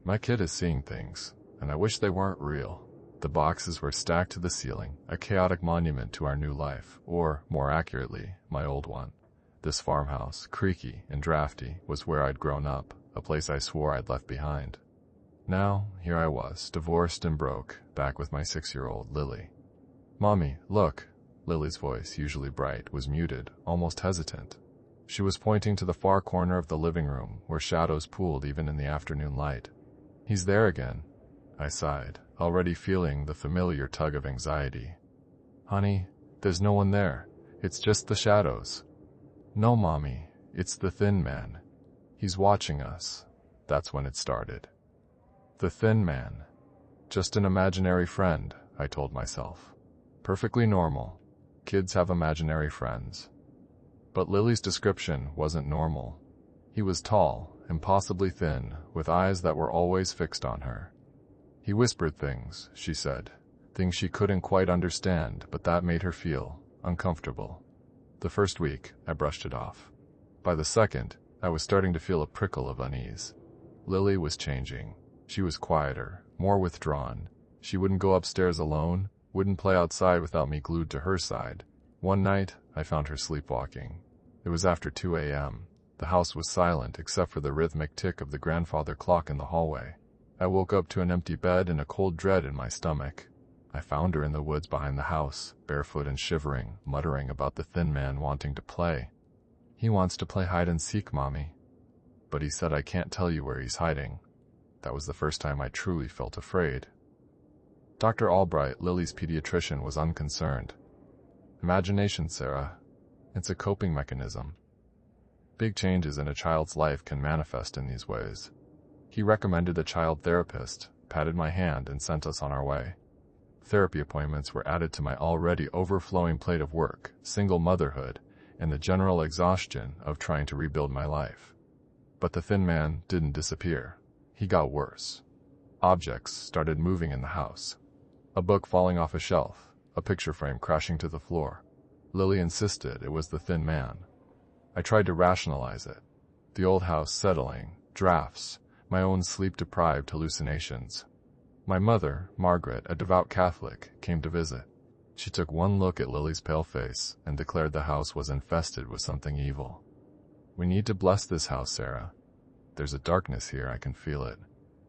My kid is seeing things, and I wish they weren't real. The boxes were stacked to the ceiling, a chaotic monument to our new life, or, more accurately, my old one. This farmhouse, creaky and drafty, was where I'd grown up, a place I swore I'd left behind. Now, here I was, divorced and broke, back with my 6-year-old, Lily. "Mommy, look." Lily's voice, usually bright, was muted, almost hesitant. She was pointing to the far corner of the living room, where shadows pooled even in the afternoon light. "He's there again," I sighed, already feeling the familiar tug of anxiety. "Honey, there's no one there. It's just the shadows." "No, Mommy, it's the thin man. He's watching us." That's when it started. The thin man. Just an imaginary friend, I told myself. Perfectly normal. Kids have imaginary friends. But Lily's description wasn't normal. He was tall, impossibly thin, with eyes that were always fixed on her. He whispered things, she said, things she couldn't quite understand, but that made her feel uncomfortable. The first week, I brushed it off. By the second, I was starting to feel a prickle of unease. Lily was changing. She was quieter, more withdrawn. She wouldn't go upstairs alone, wouldn't play outside without me glued to her side. One night, I found her sleepwalking. It was after 2 a.m. The house was silent except for the rhythmic tick of the grandfather clock in the hallway. I woke up to an empty bed and a cold dread in my stomach. I found her in the woods behind the house, barefoot and shivering, muttering about the thin man wanting to play. "He wants to play hide and seek, Mommy. But he said I can't tell you where he's hiding." That was the first time I truly felt afraid. Dr. Albright, Lily's pediatrician, was unconcerned. "Imagination, Sarah. It's a coping mechanism. Big changes in a child's life can manifest in these ways." He recommended a child therapist, patted my hand, and sent us on our way. Therapy appointments were added to my already overflowing plate of work, single motherhood, and the general exhaustion of trying to rebuild my life. But the thin man didn't disappear. He got worse. Objects started moving in the house. A book falling off a shelf, a picture frame crashing to the floor. Lily insisted it was the thin man. I tried to rationalize it. The old house settling, drafts, my own sleep-deprived hallucinations. My mother, Margaret, a devout Catholic, came to visit. She took one look at Lily's pale face and declared the house was infested with something evil. "We need to bless this house, Sarah. There's a darkness here, I can feel it.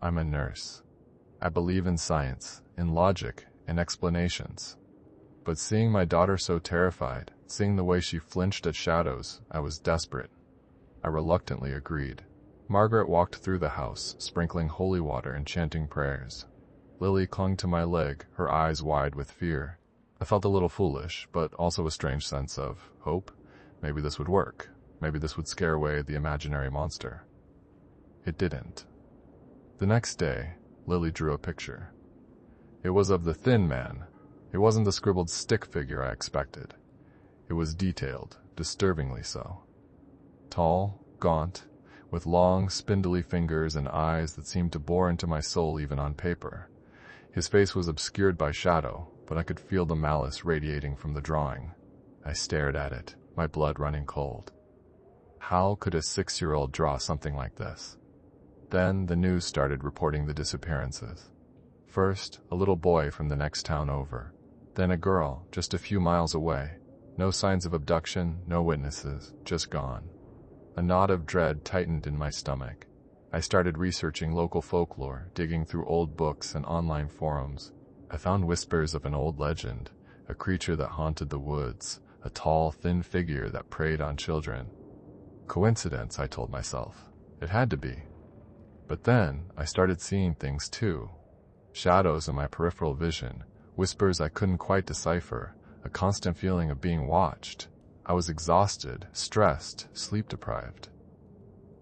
I'm a nurse. I believe in science, in logic, in explanations. But seeing my daughter so terrified, seeing the way she flinched at shadows, I was desperate." I reluctantly agreed. Margaret walked through the house, sprinkling holy water and chanting prayers. Lily clung to my leg, her eyes wide with fear. I felt a little foolish, but also a strange sense of hope. Maybe this would work. Maybe this would scare away the imaginary monster. It didn't. The next day, Lily drew a picture. It was of the thin man. It wasn't the scribbled stick figure I expected. It was detailed, disturbingly so. Tall, gaunt, with long, spindly fingers and eyes that seemed to bore into my soul even on paper. His face was obscured by shadow, but I could feel the malice radiating from the drawing. I stared at it, my blood running cold. How could a 6-year-old draw something like this? Then the news started reporting the disappearances. First, a little boy from the next town over. Then a girl, just a few miles away. No signs of abduction, no witnesses, just gone. A knot of dread tightened in my stomach. I started researching local folklore, digging through old books and online forums. I found whispers of an old legend, a creature that haunted the woods, a tall, thin figure that preyed on children. Coincidence, I told myself. It had to be. But then, I started seeing things too. Shadows in my peripheral vision, whispers I couldn't quite decipher, a constant feeling of being watched. I was exhausted, stressed, sleep-deprived.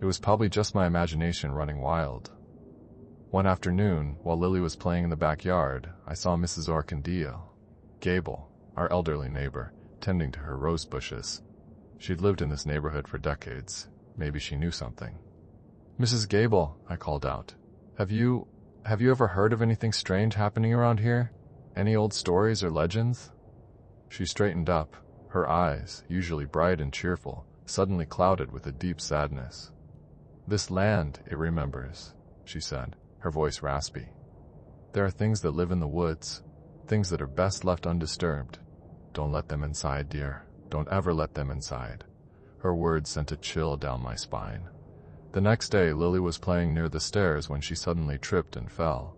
It was probably just my imagination running wild. One afternoon, while Lily was playing in the backyard, I saw Mrs. Orcandillo, Gable, our elderly neighbor, tending to her rose bushes. She'd lived in this neighborhood for decades. Maybe she knew something. "Mrs. Gable," I called out, Have you ever heard of anything strange happening around here? Any old stories or legends?" She straightened up, her eyes, usually bright and cheerful, suddenly clouded with a deep sadness. "This land, it remembers," she said, her voice raspy. "There are things that live in the woods, things that are best left undisturbed. Don't let them inside, dear. Don't ever let them inside." Her words sent a chill down my spine. The next day, Lily was playing near the stairs when she suddenly tripped and fell.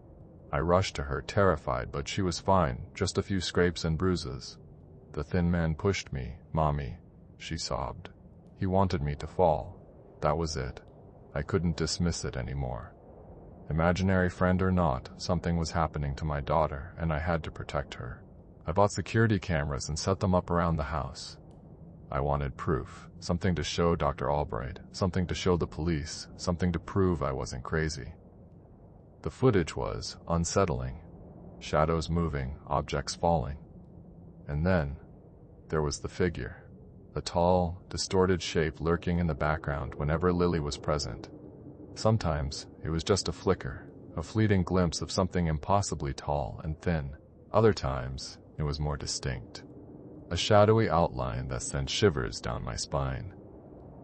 I rushed to her, terrified, but she was fine, just a few scrapes and bruises. "The thin man pushed me, Mommy," she sobbed. "He wanted me to fall. That was it. I couldn't dismiss it anymore. Imaginary friend or not, something was happening to my daughter, and I had to protect her. I bought security cameras and set them up around the house. I wanted proof, something to show Dr. Albright, something to show the police, something to prove I wasn't crazy." The footage was unsettling. Shadows moving, objects falling. And then, there was the figure. A tall, distorted shape lurking in the background whenever Lily was present. Sometimes, it was just a flicker, a fleeting glimpse of something impossibly tall and thin. Other times, it was more distinct. A shadowy outline that sent shivers down my spine.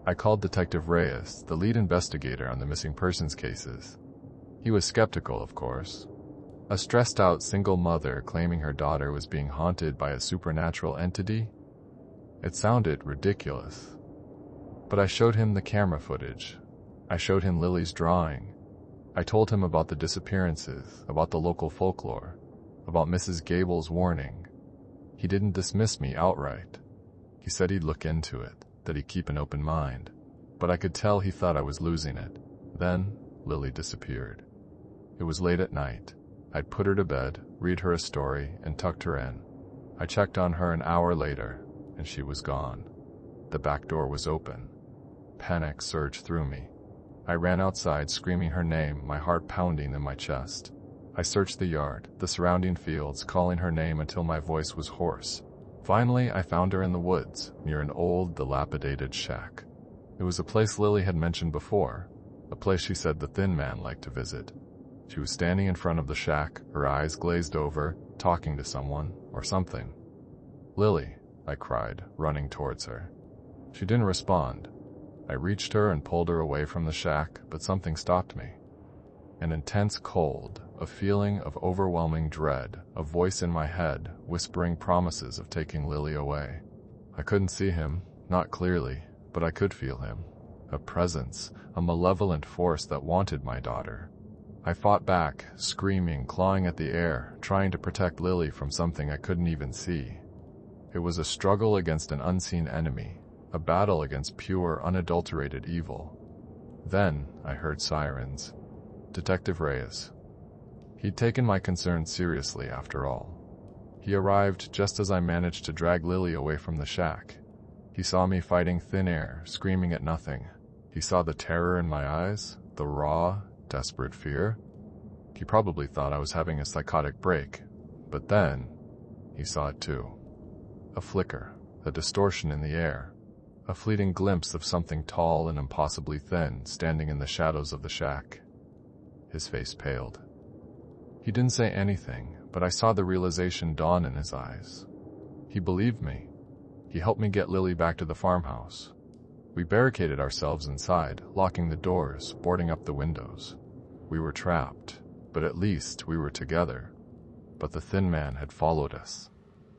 I called Detective Reyes, the lead investigator on the missing persons cases. He was skeptical, of course. A stressed-out single mother claiming her daughter was being haunted by a supernatural entity? It sounded ridiculous. But I showed him the camera footage. I showed him Lily's drawing. I told him about the disappearances, about the local folklore, about Mrs. Gable's warning. He didn't dismiss me outright. He said he'd look into it, that he'd keep an open mind. But I could tell he thought I was losing it. Then, Lily disappeared. It was late at night. I'd put her to bed, read her a story, and tucked her in. I checked on her an hour later, and she was gone. The back door was open. Panic surged through me. I ran outside, screaming her name, my heart pounding in my chest. I searched the yard, the surrounding fields, calling her name until my voice was hoarse. Finally, I found her in the woods, near an old, dilapidated shack. It was a place Lily had mentioned before, a place she said the thin man liked to visit. She was standing in front of the shack, her eyes glazed over, talking to someone, or something. "Lily," I cried, running towards her. She didn't respond. I reached her and pulled her away from the shack, but something stopped me. An intense cold, a feeling of overwhelming dread, a voice in my head whispering promises of taking Lily away. I couldn't see him, not clearly, but I could feel him. A presence, a malevolent force that wanted my daughter. I fought back, screaming, clawing at the air, trying to protect Lily from something I couldn't even see. It was a struggle against an unseen enemy, a battle against pure, unadulterated evil. Then I heard sirens. Detective Reyes. He'd taken my concerns seriously, after all. He arrived just as I managed to drag Lily away from the shack. He saw me fighting thin air, screaming at nothing. He saw the terror in my eyes, the raw, desperate fear. He probably thought I was having a psychotic break, but then he saw it too. A flicker, a distortion in the air, a fleeting glimpse of something tall and impossibly thin standing in the shadows of the shack. His face paled. He didn't say anything, but I saw the realization dawn in his eyes. He believed me. He helped me get Lily back to the farmhouse. We barricaded ourselves inside, locking the doors, boarding up the windows. We were trapped, but at least we were together. But the thin man had followed us.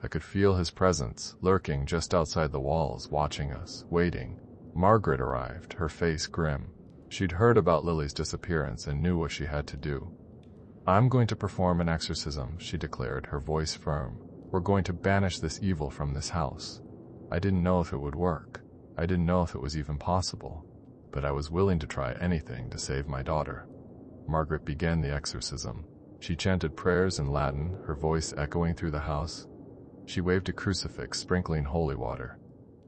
I could feel his presence, lurking just outside the walls, watching us, waiting. Margaret arrived, her face grim. She'd heard about Lily's disappearance and knew what she had to do. "I'm going to perform an exorcism," she declared, her voice firm. "We're going to banish this evil from this house." I didn't know if it would work. I didn't know if it was even possible. But I was willing to try anything to save my daughter. Margaret began the exorcism. She chanted prayers in Latin, her voice echoing through the house. She waved a crucifix, sprinkling holy water.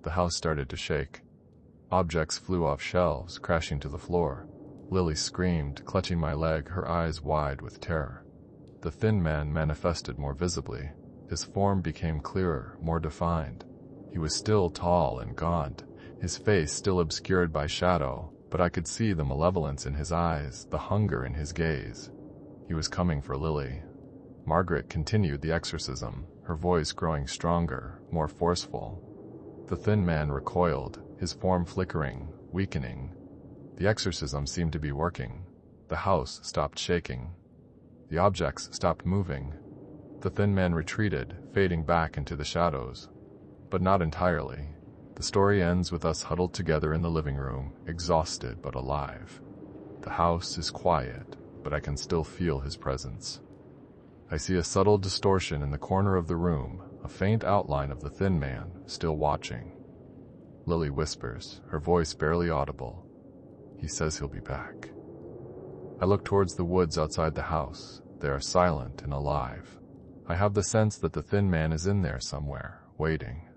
The house started to shake. Objects flew off shelves, crashing to the floor. Lily screamed, clutching my leg, her eyes wide with terror. The thin man manifested more visibly. His form became clearer, more defined. He was still tall and gaunt, his face still obscured by shadow, but I could see the malevolence in his eyes, the hunger in his gaze. He was coming for Lily. Margaret continued the exorcism, her voice growing stronger, more forceful. The thin man recoiled, his form flickering, weakening. The exorcism seemed to be working. The house stopped shaking. The objects stopped moving. The thin man retreated, fading back into the shadows. But not entirely. The story ends with us huddled together in the living room, exhausted but alive. The house is quiet, but I can still feel his presence. I see a subtle distortion in the corner of the room, a faint outline of the thin man, still watching. Lily whispers, her voice barely audible. He says he'll be back. I look towards the woods outside the house. They are silent and alive. I have the sense that the thin man is in there somewhere, waiting.